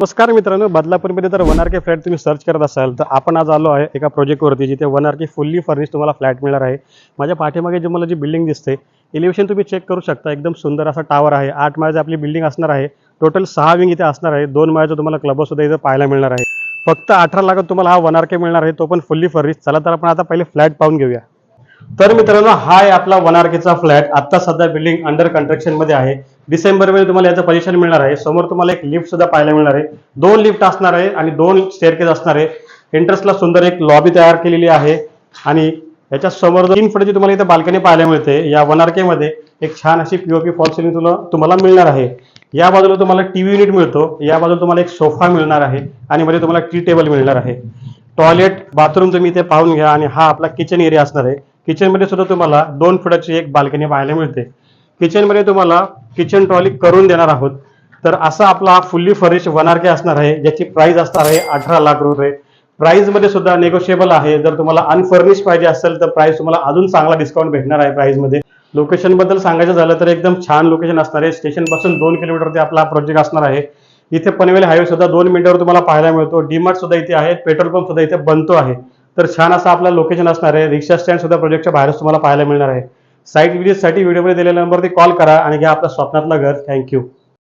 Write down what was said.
नमस्कार मित्रांनो, बदलापूरमध्ये जर 1 RK फ्लॅट तुम्ही सर्च करत असाल तर आपण आज आलो आहे एका प्रोजेक्टवरती जिथे 1 RK फुल्ली फर्निश तुम्हाला फ्लॅट मिळणार आहे. माझ्या पाठीमागे जी मला जी बिल्डिंग दिसते, एलिव्हेशन तुम्ही चेक करू शकता. एकदम सुंदर असा टावर आहे. 8 माळ्याची आपली बिल्डिंग असणार आहे. टोटल 6 विंग इथे असणार आहे. 2 माळ्याचा तुम्हाला क्लब हाऊस सुद्धा इथे पाहायला मिळणार आहे. फक्त 18 लाखात तुम्हाला हा 1 RK मिळणार आहे, तो पण फुल्ली फर्निश. चला तर आपण आता पहिले फ्लॅट पाहून घेऊया. तर मित्रांनो, हा आहे आपला 1 RKचा फ्लॅट. आता सध्या बिल्डिंग अंडर कन्स्ट्रक्शन मध्ये आहे. डिसेंबरमध्ये तुम्हाला याचं पोझिशन मिळणार आहे. समोर तुम्हाला एक लिफ्ट सुद्धा पाहायला मिळणार आहे. 2 लिफ्ट असणार आहे आणि 2 स्टेअरकेस असणार आहे. एंट्रन्सला सुंदर एक लॉबी तयार केलेली आहे आणि याच्या समोर 3 फुटाची तुम्हाला इथे बाल्कनी पाहायला मिळते. या 1 RK मध्ये एक छान अशी पीओपी फॉल सिलिंग तुम्हाला मिळणार आहे. या बाजूला तुम्हाला टीव्ही युनिट मिळतो. या बाजूला तुम्हाला एक सोफा मिळणार आहे आणि मध्ये तुम्हाला टी टेबल मिळणार आहे. टॉयलेट बाथरूम तुम्ही इथे पाहून घ्या आणि हा आपला किचन एरिया असणार आहे. किचनमध्ये सुद्धा तुम्हाला 2 फुटाची एक बाल्कनी पाहायला मिळते. किचनमध्ये तुम्हाला किचन ट्रॉली करून देणार आहोत. तर असा आपला हा फुल्ली फर्निश 1 RK असणार आहे, ज्याची प्राइस असणार आहे 18 लाख रुपये. प्राइसमध्ये सुद्धा नेगोशिएबल आहे. जर तुम्हाला अनफर्निश पाहिजे असेल तर प्राइस तुम्हाला अजून चांगला डिस्काउंट भेटणार आहे प्राइसमध्ये. लोकेशनबद्दल सांगायचं झालं तर एकदम छान लोकेशन असणार आहे. स्टेशनपासून 2 किलोमीटरवरती आपला प्रोजेक्ट असणार आहे. इथे पनवेल हायवे सुद्धा 2 मिनिटावर तुम्हाला पाहायला मिळतो. डीमार्ट सुद्धा इथे आहे. पेट्रोल पंप सुद्धा इथे बनतो आहे. तर छान असं आपलं लोकेशन असणार आहे. रिक्षा स्टँड सुद्धा प्रोजेक्टच्या बाहेरच तुम्हाला पाहायला मिळणार आहे. साईट व्हिजिटसाठी व्हिडिओमध्ये दिलेल्या नंबरवरती कॉल करा आणि घ्या आपल्या स्वप्नातलं घर. थँक्यू.